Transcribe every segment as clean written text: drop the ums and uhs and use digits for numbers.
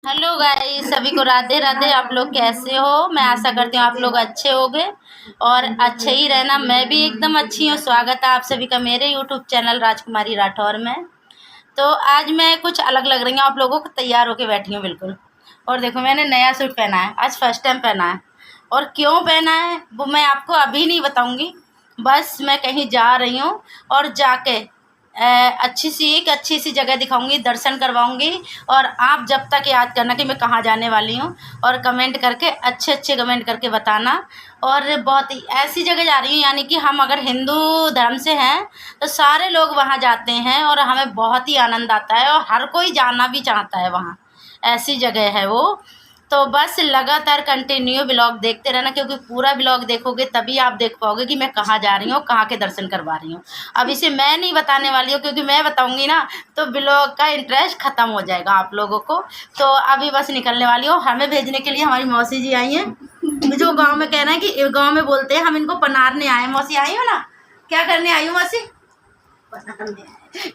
Hello guys, सभी को राधे राधे। आप लोग कैसे हो? मैं आशा करती हूँ आप लोग अच्छे होंगे और अच्छे ही रहना। मैं भी एकदम अच्छी हूँ। स्वागत है आप सभी का मेरे यूट्यूब चैनल राजकुमारी राठौर में। तो आज मैं कुछ अलग लग रही हूँ आप लोगों को। तैयार होके बैठी हूँ बिल्कुल। और देखो, मैंने नया सूट पहना है, आज फर्स्ट टाइम पहना है। और क्यों पहना है वो मैं आपको अभी नहीं बताऊँगी। बस मैं कहीं जा रही हूँ और जाके अच्छी सी जगह दिखाऊंगी, दर्शन करवाऊंगी। और आप जब तक याद करना कि मैं कहाँ जाने वाली हूँ, और कमेंट करके अच्छे कमेंट करके बताना। और बहुत ही ऐसी जगह जा रही हूँ, यानी कि हम अगर हिंदू धर्म से हैं तो सारे लोग वहाँ जाते हैं और हमें बहुत ही आनंद आता है और हर कोई जाना भी चाहता है वहाँ। ऐसी जगह है वो। तो बस लगातार कंटिन्यू ब्लॉग देखते रहना, क्योंकि पूरा ब्लॉग देखोगे तभी आप देख पाओगे कि मैं कहाँ जा रही हूँ, कहाँ के दर्शन करवा रही हूँ। अब इसे मैं नहीं बताने वाली हूँ, क्योंकि मैं बताऊँगी ना तो ब्लॉग का इंटरेस्ट ख़त्म हो जाएगा आप लोगों को। तो अभी बस निकलने वाली हूँ। हमें भेजने के लिए हमारी मौसी जी आई हैं, जो गाँव में कहना है कि गाँव में बोलते हैं हम इनको पनारने आए। मौसी आई हो ना? क्या करने आई हो मौसी?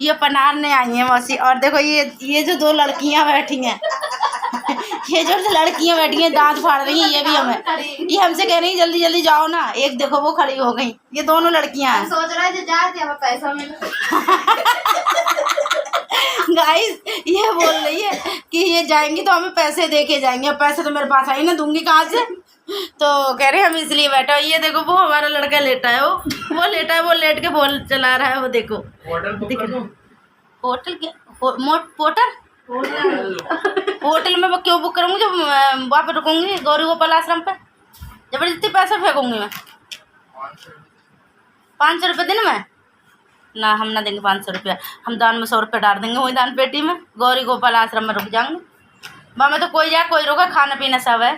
ये पनारने आई हैं मौसी। और देखो, ये जो दो लड़कियां बैठी हैं ये जो लड़कियां बैठी हैं दांत फाड़ रही हैं, ये भी ये हमसे कह रही हैं जल्दी जल्दी जाओ ना। एक देखो वो खड़ी हो गई, ये दोनों लड़कियां हैं। सोच रहा है जाते हमें पैसा मिले। गाइस, ये बोल रही है कि ये जाएंगी तो हमें पैसे दे के जाएंगे। अब पैसे तो मेरे पास आई ना, दूंगी कहाँ से? तो कह रहे हैं हम इसलिए बैठा। ये देखो, वो हमारा लड़का लेटा है, वो लेटा है, वो लेट के फोन चला रहा है। वो देखो होटल क्या पोर्टल होटल में मैं क्यों बुक करूँगी जब वहाँ पे रुकूंगी गौरी गोपाल आश्रम पे। जबरदस्ती पैसा फेंकूंगी मैं? 500 रुपये दिन में ना, हम ना देंगे 500 रुपया। हम दान में 100 रुपये डाल देंगे वही दान पेटी में। गौरी गोपाल आश्रम में रुक जाएंगे। वहाँ में तो कोई जाए कोई रुका, खाना पीना सब है।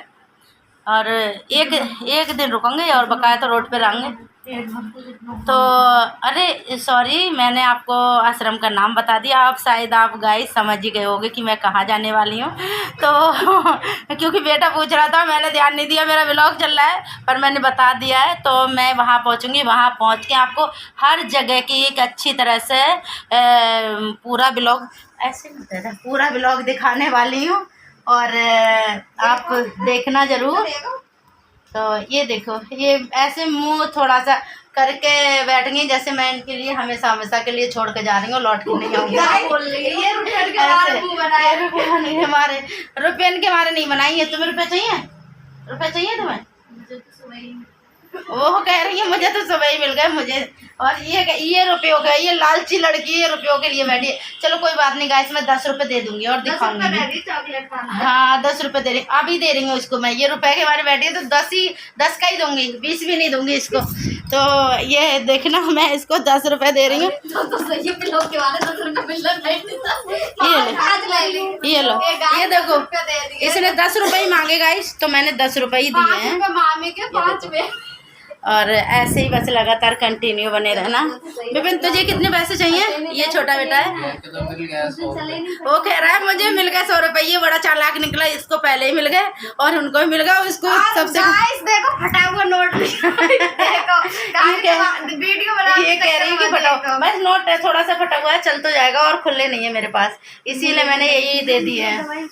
और एक दिन रुकेंगे और बकाया तो रोड पे रहेंगे। तो अरे सॉरी, मैंने आपको आश्रम का नाम बता दिया। आप शायद आप गाइस समझ ही गए होंगे कि मैं कहाँ जाने वाली हूँ। तो क्योंकि बेटा पूछ रहा था, मैंने ध्यान नहीं दिया, मेरा व्लॉग चल रहा है, पर मैंने बता दिया है। तो मैं वहाँ पहुँचूँगी, वहाँ पहुँच के आपको हर जगह की एक अच्छी तरह से पूरा ब्लॉग पूरा ब्लॉग दिखाने वाली हूँ। और आप देखना ज़रूर। तो ये देखो, ये ऐसे मुंह थोड़ा सा करके बैठ गई जैसे मैं इनके लिए हमेशा के लिए छोड़ के जा रही हूँ, लौट के नहीं आऊँगी। ये रुपये के मारे मुंह बनाए। हमारे रुपये के मारे नहीं बनाई है। तुम्हें रुपये चाहिए? रुपये चाहिए तुम्हें? वो कह रही है मुझे तो सुबह ही मिल गए मुझे। और ये रुपयों का, ये लालची लड़की ये रुपयों के लिए बैठी है। चलो कोई बात नहीं गाइस, मैं 10 रुपये दे दूंगी और दिखाऊंगी। चॉकलेट खाना। हाँ 10 रुपये दे रही, अभी दे रही हूँ इसको मैं। ये रुपए के बारे बैठी है तो 10 का ही दूंगी, 20 भी नहीं दूंगी इसको। तो ये देखना, मैं इसको 10 रुपये दे रही हूँ। ये लो, ये देखो, इसने 10 रुपये ही मांगे गाइस, तो मैंने 10 रुपये ही दिए हैं। मामी के 5 में। और ऐसे ही बस लगातार कंटिन्यू बने रहना। विपिन, तुझे कितने पैसे चाहिए? ये छोटा बेटा है, वो कह रहा है मुझे मिल गए 100 रुपये। ये बड़ा चालाक निकला, इसको पहले ही मिल गए और उनको भी मिल गया। उसको सबसे देखो फटा हुआ नोट। देखो वीडियो बना, ये कह रही है कि फटा बस नोट है, थोड़ा सा फटा हुआ है, चल तो जाएगा और खुले नहीं है मेरे पास, इसीलिए मैंने यही दे दिए हैं।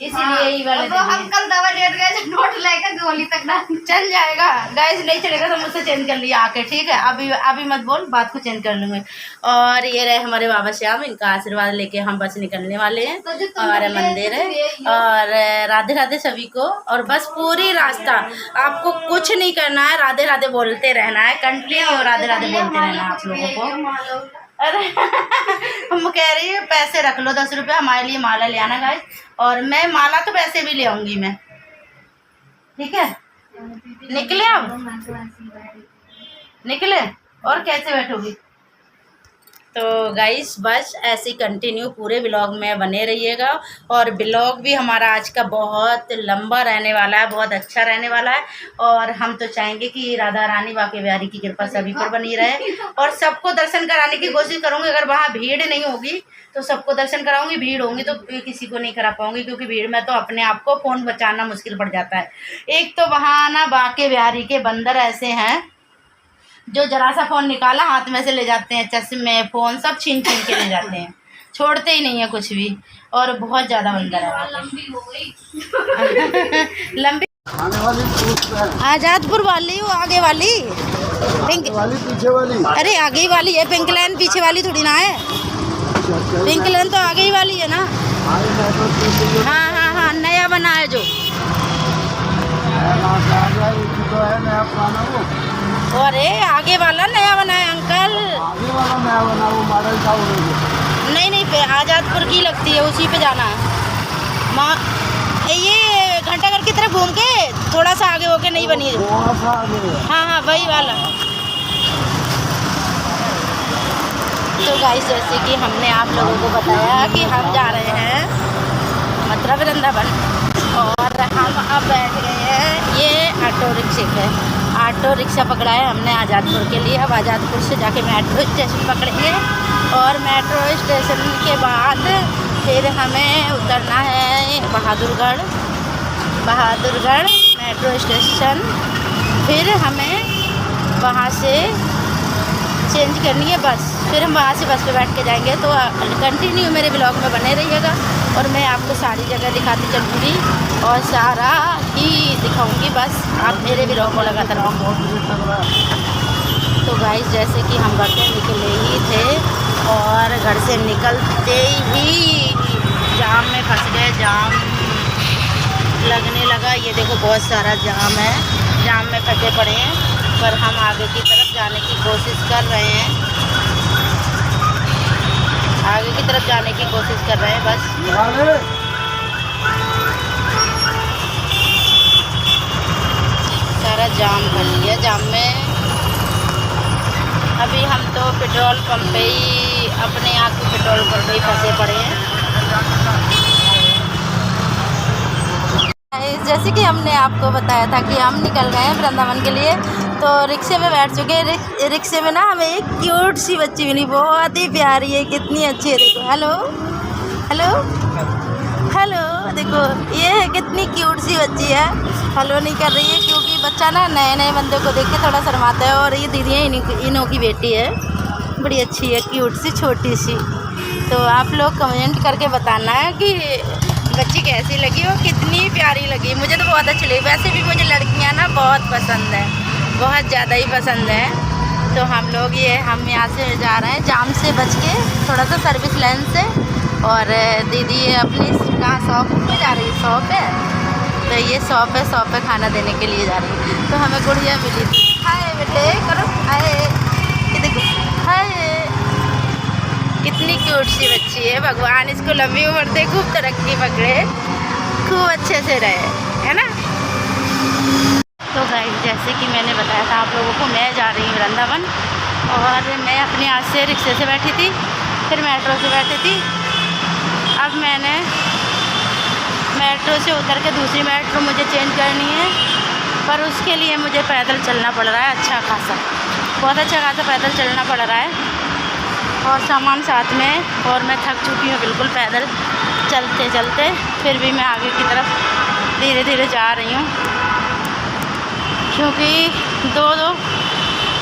इसीलिए यही वाले हम कल दवा लेट गए, नोट लेकर गोली तक ना चल जाएगा। गाइस नहीं चलेगा तो मुझसे चेंज कर लिया आके, ठीक है? अभी मत बोल, बात को चेंज कर लूँगी। और ये रहे हमारे बाबा श्याम, इनका आशीर्वाद लेके हम बस निकलने वाले हैं। हमारा मंदिर है। और राधे राधे सभी को। और बस पूरी रास्ता आपको कुछ नहीं करना है, राधे राधे बोलते रहना है, कंटिन्यू राधे राधे बोलते रहना है आप लोगों को। अरे हम कह रही है पैसे रख लो 10 रुपये, हमारे लिए माला ले आना गाइस। और मैं माला तो पैसे भी ले आऊंगी मैं, ठीक है? निकले अब निकले और कैसे बैठोगी? तो गाइस बस ऐसे ही कंटिन्यू पूरे ब्लॉग में बने रहिएगा। और ब्लॉग भी हमारा आज का बहुत लंबा रहने वाला है, बहुत अच्छा रहने वाला है। और हम तो चाहेंगे कि राधा रानी बाके बिहारी की कृपा सभी पर बनी रहे और सबको दर्शन कराने की कोशिश करूँगी। अगर वहाँ भीड़ नहीं होगी तो सबको दर्शन कराऊंगी, भीड़ होंगी तो किसी को नहीं करा पाऊंगी, क्योंकि भीड़ में तो अपने आप को फ़ोन बचाना मुश्किल पड़ जाता है। एक तो वहाँ ना बाके बिहारी के बंदर ऐसे हैं जो जरा सा फ़ोन निकाला हाथ में से ले जाते हैं, चश्मे फ़ोन सब छीन छीन के ले जाते हैं। छोड़ते ही नहीं है कुछ भी, और बहुत ज़्यादा बंदर है वहाँ पे। लंबी हो गई। लंबी आने वाली आज़ादपुर वाली वो आगे वाली पिंक वाली पीछे वाली। अरे आगे ही वाली है, पिंक लाइन पीछे वाली थोड़ी ना है। पिंक लाइन तो आगे ही वाली है ना। हाँ हाँ हाँ, नया बना है जो। नया पुराना वो अरे आगे वाला नया बना है अंकल। आगे वाला नया बना वो मॉडल का वो नहीं नहीं, पे आज़ादपुर की लगती है, उसी पे जाना है। ये घंटाघर की तरफ घूम के थोड़ा सा आगे होके नहीं बनी है। वहाँ सा आगे है। हाँ हाँ, वही वाला। तो गाइस, जैसे कि हमने आप लोगों को बताया कि हम जा रहे हैं मथुरा वृंदावन, और हम अब बैठ गए हैं ये ऑटो रिक्शे पे। ऑटो रिक्शा पकड़ा है हमने आज़ादपुर के लिए। अब आज़ादपुर से जाके मेट्रो स्टेशन पकड़ेंगे, और मेट्रो स्टेशन के बाद फिर हमें उतरना है बहादुरगढ़ मेट्रो स्टेशन। फिर हमें वहाँ से चेंज करनी है बस, फिर हम वहाँ से बस पे बैठ के जाएंगे। तो कंटिन्यू मेरे ब्लॉग में बने रहिएगा, और मैं आपको सारी जगह दिखाती चलूँगी और सारा ही दिखाऊंगी। बस आप मेरे ब्लॉग को लगातार। तो गाइस, जैसे कि हम घर से निकले ही थे, और घर से निकलते ही जाम में फंस गए। जाम लगने लगा, ये देखो बहुत सारा जाम है, जाम में फंसे पड़े हैं। पर हम आगे की तरफ जाने की कोशिश कर रहे हैं, आगे की तरफ जाने की कोशिश कर रहे हैं बस। सारा जाम कर लिया। जाम में अभी हम तो पेट्रोल पंप पे ही, अपने यहाँ के पेट्रोल पंप पे ही फंसे पड़े हैं। जैसे कि हमने आपको बताया था कि हम निकल गए हैं वृंदावन के लिए, तो रिक्शे में बैठ चुके हैं। रिक्शे में ना हमें एक क्यूट सी बच्ची मिली, बहुत ही प्यारी है, कितनी अच्छी है। देखो, हेलो हेलो हेलो, देखो ये है, कितनी क्यूट सी बच्ची है। हेलो नहीं कर रही है क्योंकि बच्चा ना नए नए बंदे को देख के थोड़ा शर्माता है। और ये दीदी है, इन्हों की बेटी है, बड़ी अच्छी है, क्यूट सी, छोटी सी। तो आप लोग कमेंट करके बताना है कि बच्ची कैसी लगी और कितनी प्यारी लगी। मुझे तो बहुत अच्छी लगी। वैसे भी मुझे लड़कियां ना बहुत पसंद है, बहुत ज़्यादा ही पसंद है। तो हम यहाँ से जा रहे हैं जाम से बच के, थोड़ा सा सर्विस लाइन से। और दीदी अपनी कहाँ शॉप पे जा रही है, शॉप है, तो ये शॉप पे खाना देने के लिए जा रही है। तो हमें गुड़िया मिली थी। हाय बेटे करो, हाय, ये देखो, हाय, कितनी क्यूट सी बच्ची है। भगवान इसको लंबी उम्र दे, खूब तरक्की पकड़े, खूब अच्छे से रहे, है ना। तो गाइस, जैसे कि मैंने बताया था आप लोगों को, मैं जा रही हूँ वृंदावन, और मैं अपने यहाँ से रिक्शे से बैठी थी, फिर मेट्रो से बैठी थी। अब मैंने मेट्रो से उतर के दूसरी मेट्रो मुझे चेंज करनी है, पर उसके लिए मुझे पैदल चलना पड़ रहा है, अच्छा खासा, बहुत अच्छा खासा पैदल चलना पड़ रहा है, और सामान साथ में। और मैं थक चुकी हूँ बिल्कुल पैदल चलते चलते। फिर भी मैं आगे की तरफ धीरे धीरे जा रही हूँ, क्योंकि दो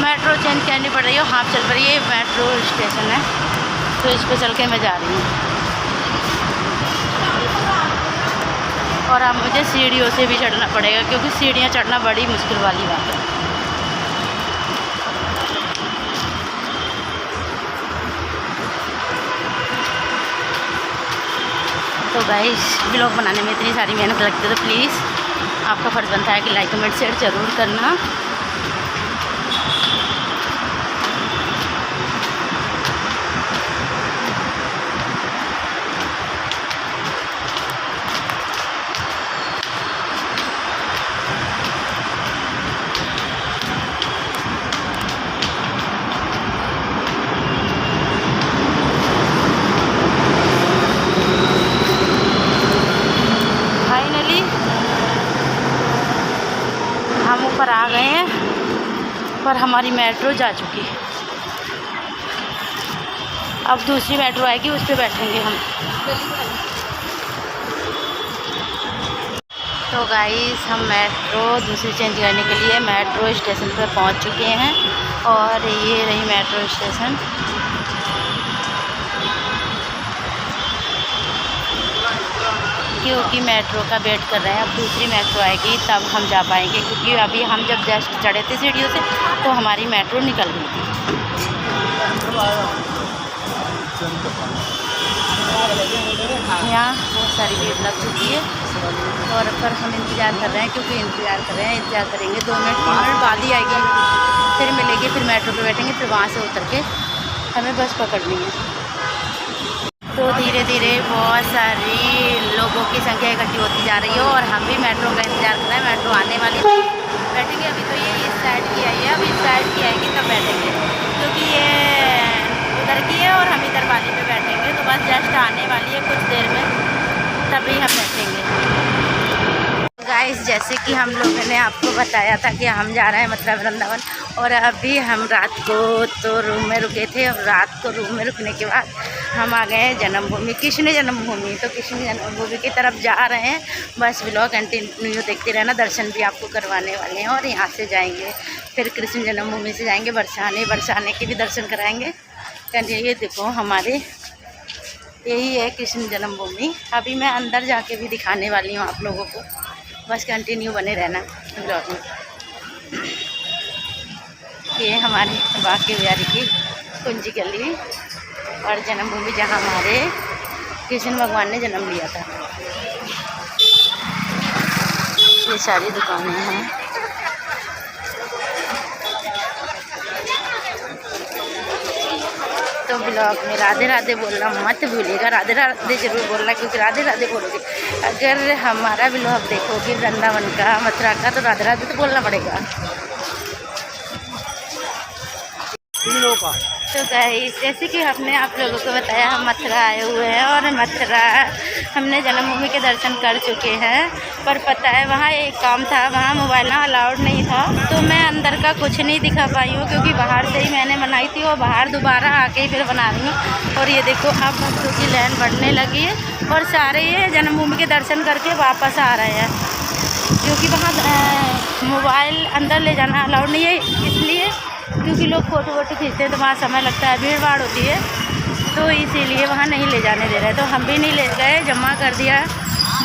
मेट्रो चेंज करनी पड़ रही है, हाफ चल पड़ी है। मेट्रो स्टेशन है, तो इस पर चल के मैं जा रही हूँ। और अब मुझे सीढ़ियों से भी चढ़ना पड़ेगा, क्योंकि सीढ़ियाँ चढ़ना बड़ी मुश्किल वाली बात है। तो गाइस, ब्लॉग बनाने में इतनी सारी मेहनत लगती है, तो प्लीज़ आपका फ़र्ज़ बनता है कि लाइक कमेंट शेयर ज़रूर करना। हम ऊपर आ गए हैं, पर हमारी मेट्रो जा चुकी है। अब दूसरी मेट्रो आएगी, उस पर बैठेंगे हम। तो गाइस, हम मेट्रो दूसरी चेंज करने के लिए मेट्रो स्टेशन पर पहुंच चुके हैं, और ये रही मेट्रो स्टेशन। क्योंकि मेट्रो का वेट कर रहे हैं। अब दूसरी मेट्रो आएगी तब हम जा पाएंगे, क्योंकि अभी हम जब जस्ट चढ़े थे सीढ़ियों से तो हमारी मेट्रो निकल गई थी। यहाँ बहुत सारी भीड़ लग चुकी है और पर हम इंतज़ार कर रहे हैं, क्योंकि इंतज़ार करेंगे 2 मिनट 3 मिनट बाद ही आएगी, फिर मिलेगी, फिर मेट्रो पे बैठेंगे, फिर वहाँ से उतर के हमें बस पकड़नी है। तो धीरे धीरे बहुत सारी लोगों की संख्या इकट्ठी होती जा रही है और हम भी मेट्रो का इंतज़ार कर रहे हैं। मेट्रो आने वाली है, बैठेंगे। अभी तो ये इस साइड की आई है, अब इस साइड की आएगी तब बैठेंगे, क्योंकि ये उधर की है और हम इधर वाली पे बैठेंगे। तो बस जस्ट आने वाली है कुछ देर में, तभी हम बैठेंगे। गाइस, जैसे कि हम लोगों ने आपको बताया था कि हम जा रहे हैं मथुरा वृंदावन, और अभी हम रात को तो रूम में रुके थे। अब रात को रूम में रुकने के बाद हम आ गए हैं जन्मभूमि, कृष्ण जन्मभूमि। तो कृष्ण जन्मभूमि की तरफ जा रहे हैं। बस व्लॉग कंटिन्यू देखते रहना, दर्शन भी आपको करवाने वाले हैं। और यहाँ से जाएंगे फिर कृष्ण जन्मभूमि से जाएंगे बरसाने के भी दर्शन कराएंगे। ये देखो हमारे यही है कृष्ण जन्मभूमि। अभी मैं अंदर जाके भी दिखाने वाली हूँ आप लोगों को, बस कंटिन्यू बने रहना ब्लॉग में। ये हमारे बांके बिहारी की कुंजी गली और जन्मभूमि, जहाँ हमारे कृष्ण भगवान ने जन्म लिया था। ये सारी दुकानें हैं। तो ब्लॉग में राधे राधे बोलना मत भूलिएगा, राधे राधे जरूर बोलना, क्योंकि राधे राधे बोलोगे अगर हमारा ब्लॉग देखोगे वृंदावन का, मथुरा का, तो राधे राधे तो बोलना पड़ेगा। तो गाइस, जैसे कि हमने आप लोगों को बताया, हम मथुरा आए हुए हैं और मथुरा हमने जन्मभूमि के दर्शन कर चुके हैं। पर पता है वहाँ एक काम था, वहाँ मोबाइल ना अलाउड नहीं था, तो मैं अंदर का कुछ नहीं दिखा पाई हूँ, क्योंकि बाहर से ही मैंने बनाई थी और बाहर दोबारा आके ही फिर बना रही हूँ। और ये देखो अब भक्तों की लाइन बढ़ने लगी है और सारे ये जन्मभूमि के दर्शन करके वापस आ रहे हैं, क्योंकि वहाँ मोबाइल अंदर ले जाना अलाउड नहीं है, इसलिए क्योंकि लोग फ़ोटो वोटो खींचते हैं तो वहाँ समय लगता है, भीड़ भाड़ होती है, तो इसीलिए वहाँ नहीं ले जाने दे रहे। तो हम भी नहीं ले गए, जमा कर दिया।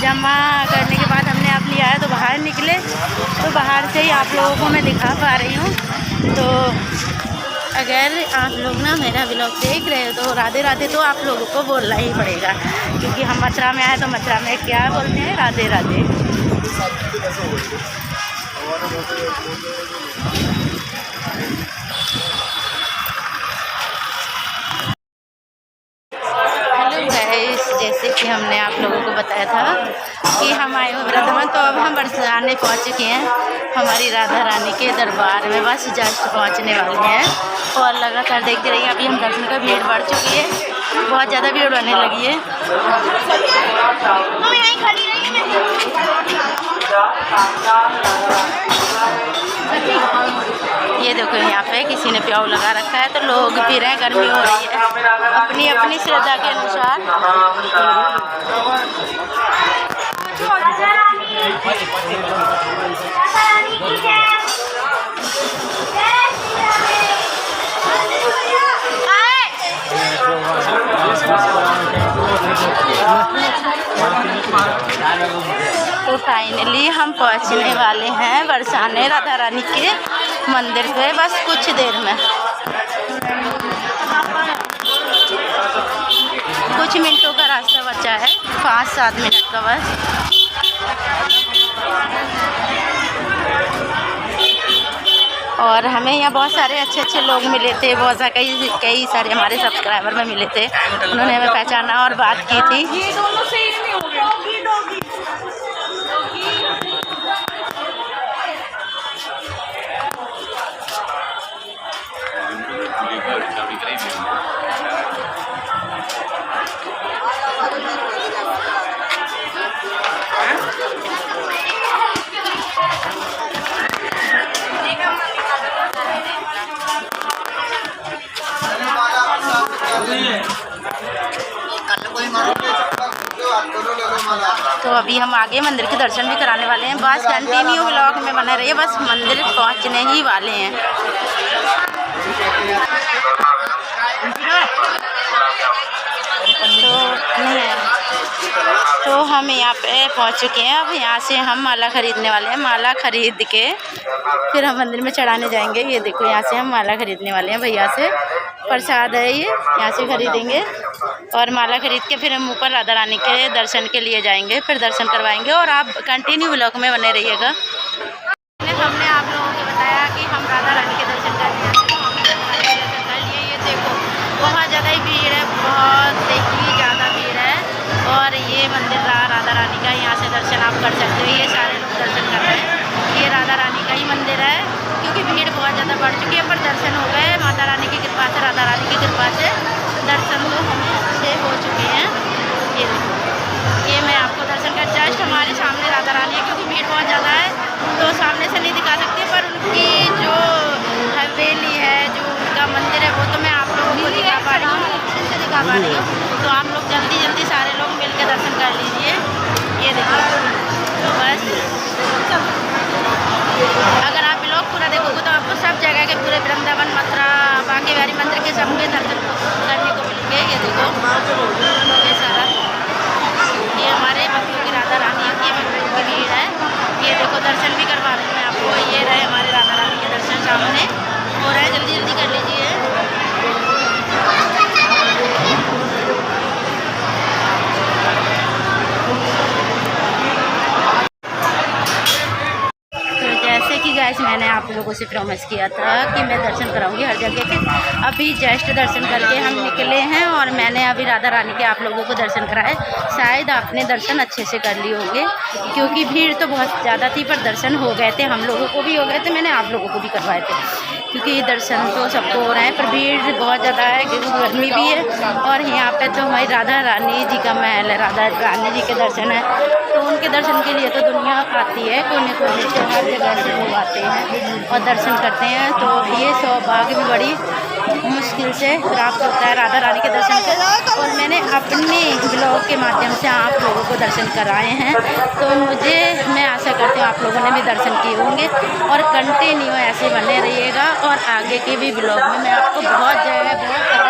जमा करने के बाद हमने आप लिया है तो बाहर निकले, तो बाहर से ही आप लोगों को मैं दिखा पा रही हूँ। तो अगर आप लोग ना मेरा व्लॉग देख रहे हो तो राधे राधे तो आप लोगों को बोलना ही पड़ेगा, क्योंकि हम मथुरा में आए तो मथुरा में क्या बोलते हैं, राधे राधे। जैसे कि हमने आप लोगों को बताया था कि हम आए हुए वृंदावन, तो अब हम बरसाने पहुंच चुके हैं हमारी राधा रानी के दरबार में, बस जस्ट पहुंचने वाले हैं। और लगातार देखते रहिए, अभी हम दर्शन का भीड़ बढ़ चुकी है, बहुत ज़्यादा भीड़ होने लगी है। ये देखो यहाँ पे किसी ने प्याऊ लगा रखा है, तो लोग पी रहे हैं, गर्मी हो रही है, अपनी अपनी श्रद्धा के अनुसार। तो फाइनली हम पहुंचने वाले हैं बरसाने राधा रानी के मंदिर पे, बस कुछ देर में, कुछ मिनटों का रास्ता बचा है, 5-7 मिनट का बस। और हमें यहाँ बहुत सारे अच्छे अच्छे लोग मिले थे, बहुत सारे कई सारे हमारे सब्सक्राइबर में मिले थे, उन्होंने हमें पहचाना और बात की थी। ये दोनों सेम नहीं हो गए। तो अभी हम आगे मंदिर के दर्शन भी कराने वाले हैं, बस कंटिन्यू व्लॉग में बने रहिए, बस मंदिर पहुंचने ही वाले हैं। तो नहीं है तो हम यहाँ पे पहुँच चुके हैं। अब यहाँ से हम माला ख़रीदने वाले हैं। माला ख़रीद के फिर हम मंदिर में चढ़ाने जाएंगे। ये देखो यहाँ से हम माला ख़रीदने वाले हैं। भैया से प्रसाद है, ये यहाँ से ख़रीदेंगे और माला ख़रीद के फिर हम ऊपर राधा रानी के दर्शन के लिए जाएंगे, फिर दर्शन करवाएंगे। और आप कंटिन्यू व्लॉग में बने रहिएगा। हमने आप लोगों को बताया कि हम राधा रानी के दर्शन करने आए हैं, तो हमने राधा रानी के दर्शन कर लिए। ये देखो बहुत ज़्यादा ही भीड़ है, बहुत ही ज़्यादा भीड़ है। और ये मंदिर रहा राधा रानी का, यहाँ से दर्शन आप कर सकते हो। ये सारे लोग दर्शन कर रहे हैं। ये राधा रानी का ही मंदिर है, क्योंकि भीड़ बहुत ज़्यादा बढ़ चुकी है, पर दर्शन हो गए माता रानी की कृपा से। राधा रानी की कृपा से दर्शन तो हमें अच्छे हो चुके हैं। ये देखो, ये मैं आपको दर्शन कर, जस्ट हमारे सामने राधा रानी है। क्योंकि भीड़ बहुत ज़्यादा है तो सामने से नहीं दिखा सकती, पर उनकी जो हवेली है, जो उनका मंदिर है, वो तो मैं आप लोगों को दिखा पा रही हूँ, अच्छे से दिखा पा रही हूँ। तो आप लोग जल्दी जल्दी सारे लोग मिल के दर्शन कर लीजिए। ये देखो, तो बस अगर आप लोग पूरा देखोगे तो आपको सब जगह के पूरे वृंदावन, मथुरा, बांके बिहारी मंदिर के सबके दर्शन करने को मिलेंगे। ये देखो, ये सारा ये हमारे भक्तों की राधा रानी की भक्तों की भीड़ है। ये देखो, दर्शन भी करवा रही हूँ मैं आपको। ये रहे हमारे राधा रानी के दर्शन सामने हो रहा है, जल्दी जल्दी कर लीजिए। जैसे कि गाइस मैंने आप लोगों से प्रॉमिस किया था कि मैं दर्शन कराऊंगी हर जगह के। अभी जस्ट दर्शन करके हम निकले हैं और मैंने अभी राधा रानी के आप लोगों को दर्शन कराए। शायद आपने दर्शन अच्छे से कर लिए होंगे, क्योंकि भीड़ तो बहुत ज़्यादा थी, पर दर्शन हो गए थे। हम लोगों को भी हो गए थे, मैंने आप लोगों को भी करवाए थे, क्योंकि दर्शन तो सबको हो रहे हैं, पर भीड़ बहुत ज़्यादा है, क्योंकि गर्मी भी है। और यहाँ पे तो हमारी राधा रानी जी का महल है, राधा रानी जी के दर्शन है, तो उनके दर्शन के लिए तो दुनिया आती है, कोने कोने से हर जगह से लोग आते हैं और दर्शन करते हैं। तो ये सौभाग्य भी बड़ी मुश्किल से प्राप्त होता है राधा रानी के दर्शन के। और मैंने अपने ब्लॉग के माध्यम से आप लोगों को दर्शन कराए हैं, तो मैं आशा करती हूँ आप लोगों ने भी दर्शन किए होंगे। और कंटिन्यू ऐसे बने रहिएगा, और आगे के भी ब्लॉग में मैं आपको बहुत सारी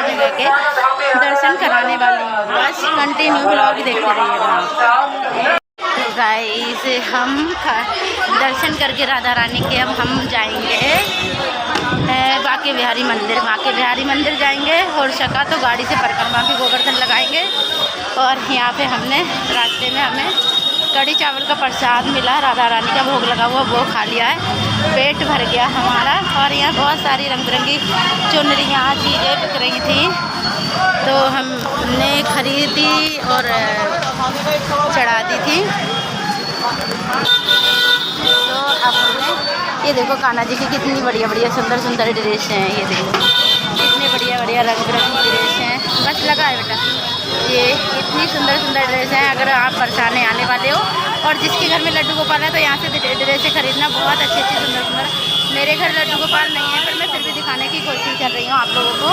जगह के दर्शन कराने वाली हूँ। बस कंटिन्यू ब्लॉग देखते रहिएगा। तो गाइस हम दर्शन करके राधा रानी के अब हम जाएंगे बांके बिहारी मंदिर। बांके बिहारी मंदिर जाएंगे, हो सका तो गाड़ी से परिक्रमा भी गोवर्धन लगाएंगे। और यहाँ पे हमने रास्ते में हमें कढ़ी चावल का प्रसाद मिला, राधा रानी का भोग लगा हुआ, वो खा लिया है, पेट भर गया हमारा। और यहाँ बहुत सारी रंग बिरंगी चुनरियाँ चीज़ें बिक रही थी, तो हमने खरीदी और चढ़ा दी थी। तो अब हमने ये देखो कान्हा जी की कितनी बढ़िया बढ़िया सुंदर सुंदर ड्रेस हैं। ये देखो कितने बढ़िया बढ़िया रंग बिरंगी ड्रेस हैं। बस लगा है बेटा, ये इतनी सुंदर सुंदर ड्रेस हैं। अगर आप बरसाने आने वाले हो और जिसके घर में लड्डू गोपाल है, तो यहाँ से ड्रेसें खरीदना। बहुत अच्छी अच्छी सुंदर सुंदर। मेरे घर लड्डू गोपाल नहीं है, पर मैं फिर भी दिखाने की कोशिश कर रही हूँ आप लोगों को।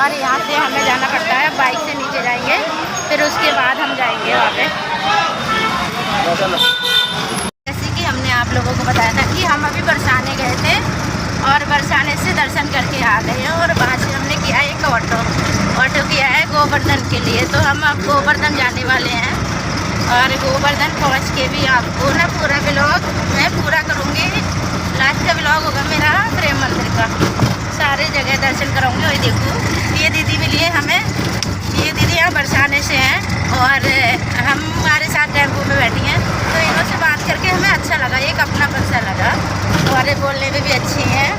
और यहाँ से हमें जाना पड़ता है, बाइक से नीचे जाएंगे, फिर उसके बाद हम जाएंगे वहाँ पे। जैसे कि हमने आप लोगों को बताया था कि हम अभी बरसाने गए थे, और बरसाने से दर्शन करके आ गए हैं। और वहाँ से हमने किया एक ऑटो किया है गोवर्धन के लिए। तो हम अब गोवर्धन जाने वाले हैं, और गोवर्धन पहुँच के भी आपको ना पूरा ब्लॉग मैं पूरा करूँगी। लास्ट का ब्लॉग होगा मेरा प्रेम मंदिर का, सारे जगह दर्शन कराऊंगी। और देखो ये दीदी मिली है हमें, ये दीदी यहाँ बरसाने से हैं, और हम हमारे साथ टेम्पो में बैठी हैं। तो इन्हों से बात करके हमें अच्छा लगा, एक अपनापन सा लगा, और बोलने में भी अच्छी हैं।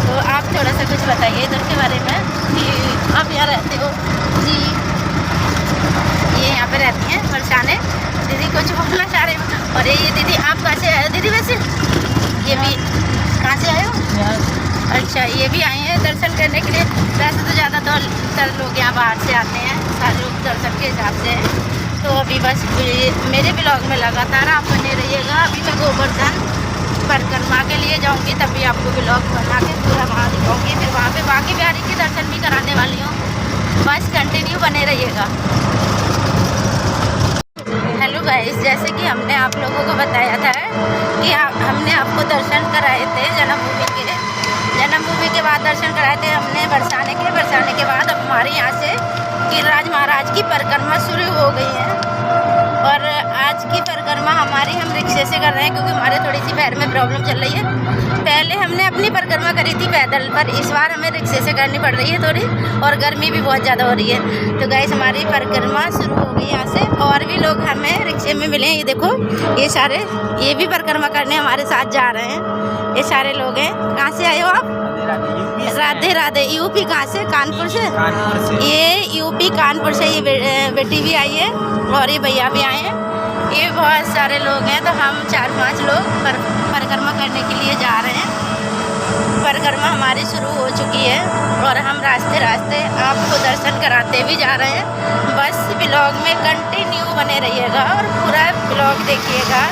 तो आप थोड़ा सा कुछ बताइए इधर के बारे में कि आप यहाँ रहते हो जी। ये यहाँ पे रहती हैं बरसाने। दीदी कुछ बोलना चाह रहे हो? और ये दीदी आप कहाँ से आए हो दीदी? वैसे ये भी कहाँ से आए हो? अच्छा, ये भी आए हैं दर्शन करने के लिए। वैसे तो ज़्यादातर लोग यहाँ बाहर से आते हैं, सारे लोग दर्शन के हिसाब से। तो अभी बस मेरे ब्लॉग में लगातार आप बने रहिएगा। अभी मैं गोवर्धन परिक्रमा के लिए जाऊँगी, तभी आपको ब्लॉग बना के पूरा वहाँ दिखाऊँगी। फिर वहाँ पे बांके बिहारी के दर्शन भी कराने वाली हूँ। बस कंटिन्यू बने रहिएगा। हेलो गाइस, जैसे कि हमने आप लोगों को बताया था कि हमने आपको दर्शन कराए थे जन्मभूमि के। जन्मभूमि यूपी के बाद दर्शन कराए थे हमने बरसाने के बाद अब हमारे यहाँ से गिरिराज महाराज की परिक्रमा शुरू हो गई है। और आज की परिक्रमा हमारी हम रिक्शे से कर रहे हैं क्योंकि हमारे थोड़ी सी पैर में प्रॉब्लम चल रही है। पहले हमने अपनी परिक्रमा करी थी पैदल, पर इस बार हमें रिक्शे से करनी पड़ रही है थोड़ी, और गर्मी भी बहुत ज़्यादा हो रही है। तो गाइस हमारी परिक्रमा शुरू हो गई यहाँ से, और भी लोग हमें रिक्शे में मिले हैं। ये देखो ये भी परिक्रमा करने हमारे साथ जा रहे हैं। ये सारे लोग हैं। कहाँ से आए हो आप? राधे राधे। यूपी कहाँ से? कानपुर से। ये यूपी कानपुर से ये बेटी भी आई है और ये भैया भी आए हैं। ये बहुत सारे लोग हैं, तो हम 4-5 लोग परिक्रमा करने के लिए जा रहे हैं। परिक्रमा हमारी शुरू हो चुकी है और हम रास्ते आपको दर्शन कराते भी जा रहे हैं। बस ब्लॉग में कंटिन्यू बने रहिएगा और पूरा ब्लॉग देखिएगा।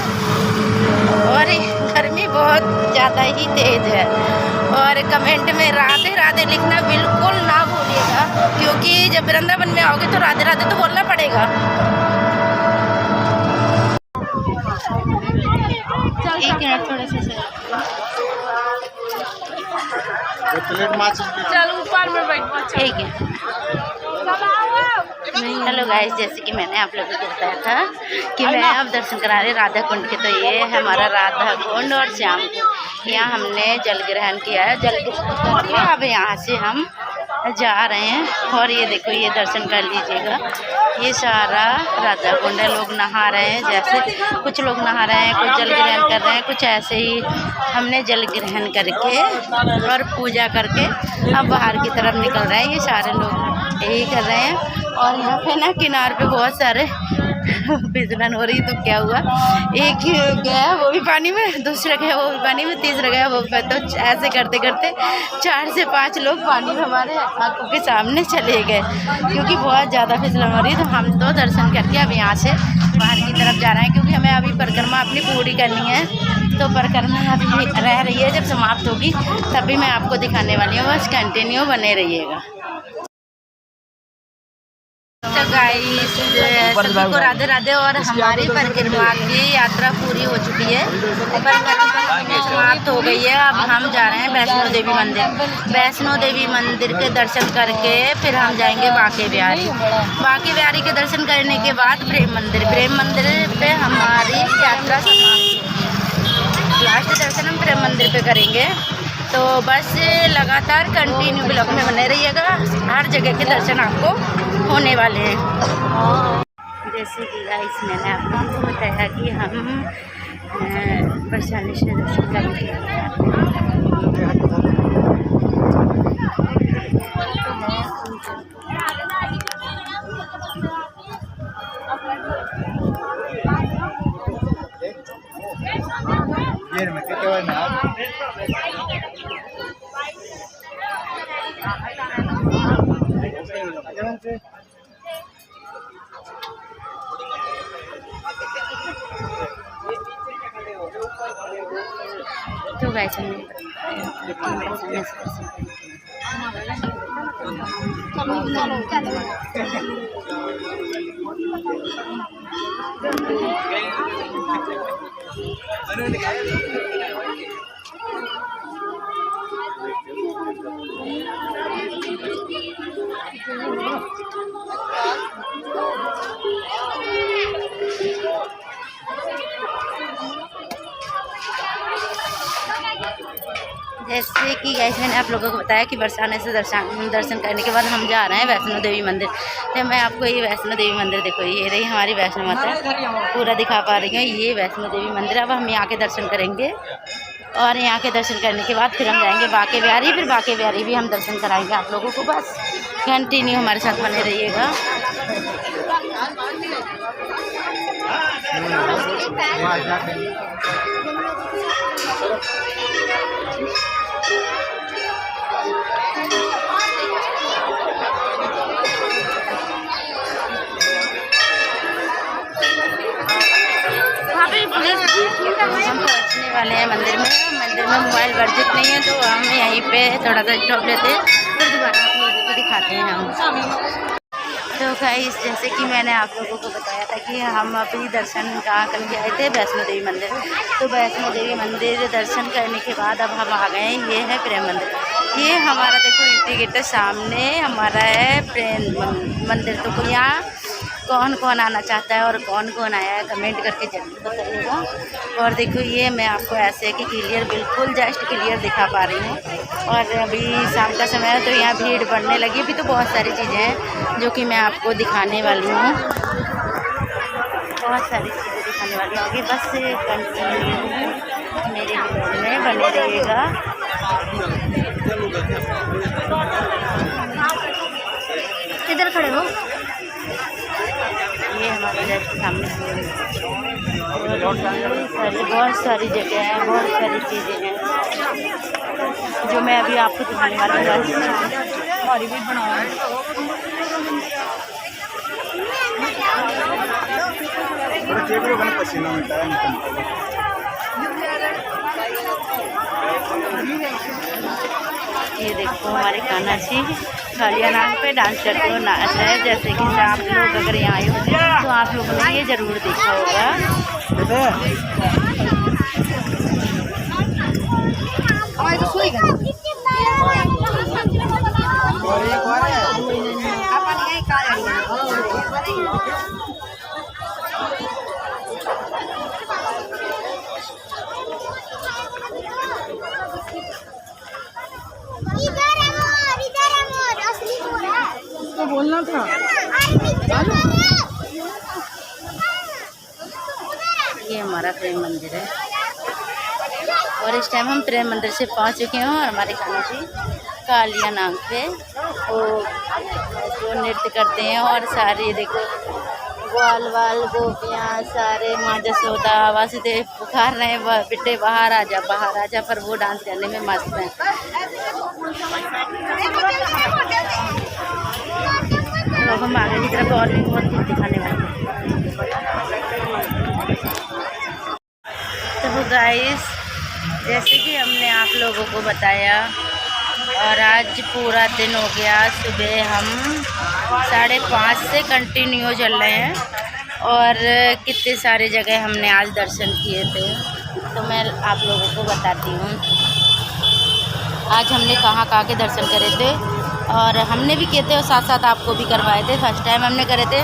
और गर्मी बहुत ज़्यादा ही तेज़ है। और कमेंट में राधे राधे लिखना बिल्कुल ना भूलिएगा, क्योंकि जब वृंदावन में आओगे तो राधे राधे तो बोलना पड़ेगा। एक मिनट थोड़ा सा चल ऊपर में बैठो। ठीक है। हेलो गाइस, जैसे कि मैंने आप लोगों को बताया था कि मैं अब दर्शन करा रही राधा कुंड के, तो ये है हमारा राधा कुंड और श्याम कुंड। यहाँ हमने जल ग्रहण किया है। जल ग्रहण करके अब यहाँ से हम जा रहे हैं। और ये देखो, ये दर्शन कर लीजिएगा। ये सारा राधा कुंड है। लोग नहा रहे हैं, जैसे कुछ लोग नहा रहे हैं, कुछ जल ग्रहण कर रहे हैं, कुछ ऐसे ही। हमने जल ग्रहण करके और पूजा करके अब बाहर की तरफ निकल रहे हैं। ये सारे लोग यही कर रहे हैं। और यहाँ पे ना किनार पे बहुत सारे फिसलन हो रही। तो क्या हुआ, एक गया वो भी पानी में, दूसरा गया वो भी पानी में, तीसरा गया वो भी। तो ऐसे करते करते 4 से 5 लोग पानी में हमारे आंखों के सामने चले गए, क्योंकि बहुत ज़्यादा फिसलन हो रही। तो हम तो दर्शन करके अब यहाँ से बाहर की तरफ जा रहे हैं, क्योंकि हमें अभी परिक्रमा अपनी पूरी करनी है। तो परिक्रमा अभी रह रही है, जब समाप्त होगी तभी मैं आपको दिखाने वाली हूँ। बस कंटिन्यू बने रहिएगा। तो गाइस सभी को राधे राधे। और हमारी परिक्रमा की यात्रा पूरी हो चुकी है, परिक्रमा समाप्त हो गई है। अब हम जा रहे हैं वैष्णो देवी मंदिर। वैष्णो देवी मंदिर के दर्शन करके फिर हम जाएंगे बांके बिहारी। बांके बिहारी के दर्शन करने के बाद प्रेम मंदिर पे हमारी यात्रा समाप्त। लास्ट दर्शन हम प्रेम मंदिर पे करेंगे। तो बस लगातार कंटिन्यू ब्लॉग में बने रहिएगा, हर जगह के दर्शन आपको होने वाले हैं। जैसे कि गाइस मैंने आप लोगों को बताया कि हम परेशानी से दर्शन करेंगे। तो गाइस जैसे कि गाइस मैंने आप लोगों को बताया कि बरसाने से दर्शन करने के बाद हम जा रहे हैं वैष्णो देवी मंदिर। तो मैं आपको ये वैष्णो देवी मंदिर देखो, ये रही हमारी वैष्णो माता, पूरा दिखा पा रही हूँ। ये वैष्णो देवी मंदिर। अब हम यहाँ के दर्शन करेंगे और यहाँ के दर्शन करने के बाद फिर हम जाएंगे बांके बिहारी। फिर बांके बिहारी भी हम दर्शन कराएंगे आप लोगों को। बस कंटिन्यू हमारे साथ बने रहिएगा। हम पहुँचने वाले हैं मंदिर में। मंदिर में मोबाइल वर्जित नहीं है, तो हम यहीं पे थोड़ा सा स्टॉप लेते हैं, फिर दोबारा आप लोगों को दिखाते हैं हम। तो गाइस जैसे कि मैंने आप लोगों को बताया था कि हम अभी दर्शन कहाँ करके आए थे, वैष्णो देवी मंदिर। तो वैष्णो देवी मंदिर दर्शन करने के बाद अब हम आ गए, ये है प्रेम मंदिर। ये हमारा देखो एंट्री गेट है, सामने हमारा है प्रेम मंदिर। तो यहाँ कौन कौन आना चाहता है और कौन कौन आया है कमेंट करके जरूर बताइएगा। और देखो ये मैं आपको ऐसे कि क्लियर, बिल्कुल जस्ट क्लियर दिखा पा रही हूँ। और अभी शाम का समय है तो यहाँ भीड़ बढ़ने लगी। अभी तो बहुत सारी चीज़ें हैं जो कि मैं आपको दिखाने वाली हूँ, बहुत सारी चीज़ें दिखाने वाली हूँ। आगे बस कंटिन्यू मेरे वीडियो में बने रहिएगा। किधर खड़े हो? ये हमारे जस्ट सामने बहुत सारी जगह हैं, बहुत सारी चीज़ें हैं जो मैं अभी आपको दिखाने वाली हूँ। और भी बनाओ पसीना मिलता है। ये देखो हमारे कान्हा जी कालिया नाग पे डांस करते हुए नाच रहे हैं। जैसे कि आप लोग अगर यहाँ आए हो तो आप लोगों ने ये ज़रूर देखा होगा। तो बोलना था। ये हमारा प्रेम मंदिर है और इस टाइम हम प्रेम मंदिर से पहुंच चुके हैं। और हमारे कान्हा जी कालिया नाग पे वो नृत्य करते हैं। और सारे देखो ग्वाल वाल गोपियाँ सारे माँ जसोदा वासुदेव पुकार रहे हैं, बेटे बाहर आ जा, बाहर आ जा। पर वो डांस करने में मस्त हैं। अब हम आगे की तरफ और भी बहुत कुछ दिखाने वाले हैं। तो गाइस जैसे कि हमने आप लोगों को बताया और आज पूरा दिन हो गया। सुबह हम 5:30 से कंटिन्यू चल रहे हैं और कितने सारे जगह हमने आज दर्शन किए थे। तो मैं आप लोगों को बताती हूँ आज हमने कहाँ कहाँ के दर्शन करे थे। और हमने भी किए थे और साथ साथ आपको भी करवाए थे। फर्स्ट टाइम हमने करे थे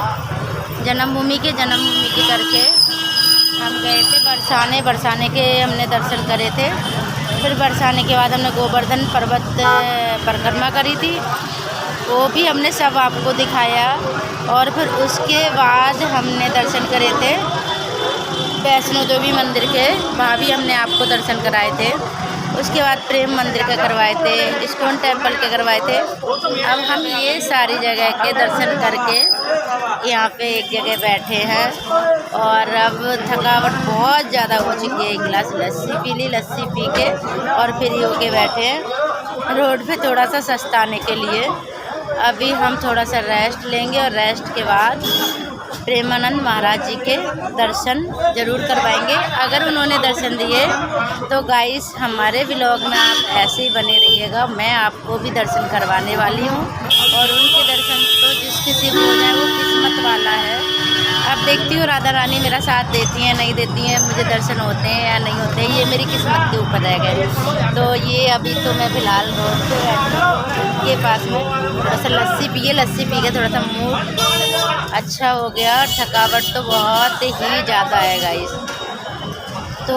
जन्मभूमि के करके हम गए थे बरसाने के हमने दर्शन करे थे। फिर बरसाने के बाद हमने गोवर्धन पर्वत परिक्रमा करी थी, वो भी हमने सब आपको दिखाया। और फिर उसके बाद हमने दर्शन करे थे वैष्णो देवी मंदिर के, वहाँ भी हमने आपको दर्शन कराए थे। उसके बाद प्रेम मंदिर के करवाए थे, इस्कॉन टेम्पल के करवाए थे। अब हम ये सारी जगह के दर्शन करके यहाँ पे एक जगह बैठे हैं और अब थकावट बहुत ज़्यादा हो चुकी है। एक गिलास लस्सी पी ली, लस्सी पी के और फिर ये होके बैठे हैं रोड पे थोड़ा सा सस्ताने के लिए। अभी हम थोड़ा सा रेस्ट लेंगे और रेस्ट के बाद प्रेमानंद महाराज जी के दर्शन ज़रूर करवाएंगे। अगर उन्होंने दर्शन दिए तो गाइस हमारे व्लॉग में आप ऐसे ही बने रहिएगा। मैं आपको भी दर्शन करवाने वाली हूँ और उनके दर्शन तो जिस किसी को हो जाए वो किस्मत वाला है। अब देखती हूँ राधा रानी मेरा साथ देती हैं नहीं देती हैं, मुझे दर्शन होते हैं या नहीं होते हैं, ये मेरी किस्मत के ऊपर रह गए। तो ये अभी तो मैं फ़िलहाल रोड पे के पास में थोड़ा सा लस्सी पी के थोड़ा सा मूड अच्छा हो गया। और थकावट तो बहुत ही ज़्यादा है गाइस। तो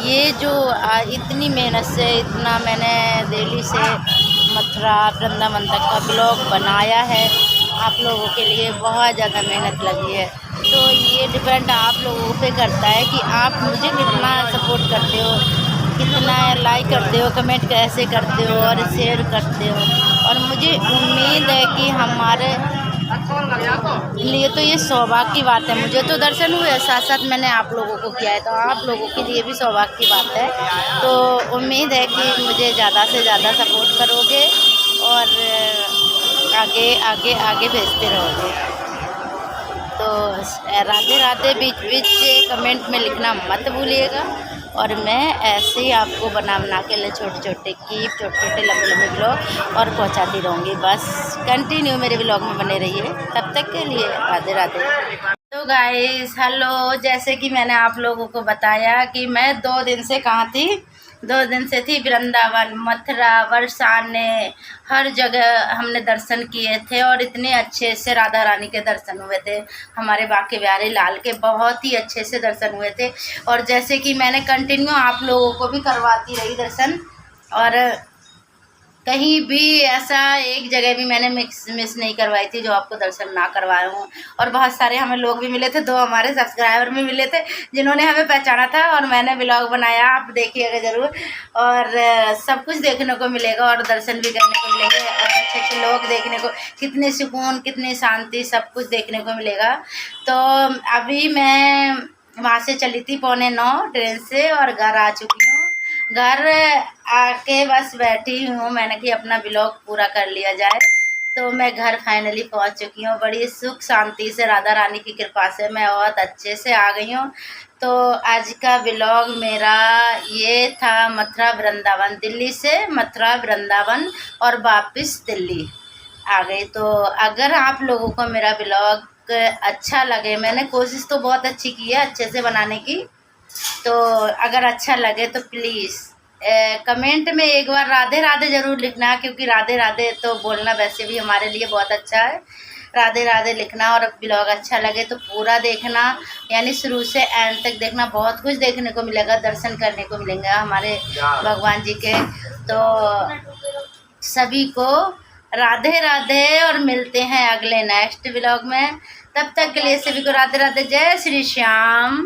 ये जो इतनी मेहनत से इतना मैंने दिल्ली से मथुरा वृंदावन तक का ब्लॉग बनाया है आप लोगों के लिए, बहुत ज़्यादा मेहनत लगी है। तो ये डिपेंड आप लोगों पे करता है कि आप मुझे कितना सपोर्ट करते हो, कितना लाइक करते हो, कमेंट कैसे करते हो और शेयर करते हो। और मुझे उम्मीद है कि हमारे लिए तो ये सौभाग्य की बात है। मुझे तो दर्शन हुए, साथ साथ मैंने आप लोगों को किया है, तो आप लोगों के लिए भी सौभाग्य की बात है। तो उम्मीद है कि मुझे ज़्यादा से ज़्यादा सपोर्ट करोगे और आगे आगे आगे भेजते रहोगे। तो राधे राधे बीच बीच कमेंट में लिखना मत भूलिएगा। और मैं ऐसे ही आपको बना के लिए छोटे छोटे लंबे लंबे ब्लॉग और पहुंचाती रहूँगी। बस कंटिन्यू मेरे ब्लॉग में बने रहिए। तब तक के लिए राधे राधे। तो गाइस हेलो, जैसे कि मैंने आप लोगों को बताया कि मैं 2 दिन से कहाँ थी, 2 दिन से थी वृंदावन, मथुरा, बरसाने, हर जगह हमने दर्शन किए थे और इतने अच्छे से राधा रानी के दर्शन हुए थे। हमारे बांके बिहारी लाल के बहुत ही अच्छे से दर्शन हुए थे। और जैसे कि मैंने कंटिन्यू आप लोगों को भी करवाती रही दर्शन, और कहीं भी ऐसा एक जगह भी मैंने मिस नहीं करवाई थी जो आपको दर्शन ना करवाए हूँ। और बहुत सारे हमें लोग भी मिले थे, 2 हमारे सब्सक्राइबर भी मिले थे जिन्होंने हमें पहचाना था और मैंने ब्लॉग बनाया, आप देखिएगा ज़रूर। और सब कुछ देखने को मिलेगा और दर्शन भी करने को मिलेंगे और अच्छे अच्छे लोग देखने को, कितने सुकून, कितनी शांति, सब कुछ देखने को मिलेगा। तो अभी मैं वहाँ से चली थी 8:45 ट्रेन से और घर आ चुकी हूँ। घर आके बस बैठी हूँ, मैंने कि अपना ब्लॉग पूरा कर लिया जाए। तो मैं घर फाइनली पहुँच चुकी हूँ। बड़ी सुख शांति से राधा रानी की कृपा से मैं बहुत अच्छे से आ गई हूँ। तो आज का ब्लॉग मेरा ये था, मथुरा वृंदावन, दिल्ली से मथुरा वृंदावन और वापस दिल्ली आ गई। तो अगर आप लोगों को मेरा ब्लॉग अच्छा लगे, मैंने कोशिश तो बहुत अच्छी की है अच्छे से बनाने की, तो अगर अच्छा लगे तो प्लीज़ कमेंट में एक बार राधे राधे ज़रूर लिखना, क्योंकि राधे राधे तो बोलना वैसे भी हमारे लिए बहुत अच्छा है। राधे राधे लिखना। और ब्लॉग अच्छा लगे तो पूरा देखना, यानी शुरू से एंड तक देखना। बहुत कुछ देखने को मिलेगा, दर्शन करने को मिलेंगे हमारे भगवान जी के। तो सभी को राधे राधे और मिलते हैं अगले नेक्स्ट ब्लॉग में। तब तक के लिए सभी को राधे राधे। जय श्री श्याम।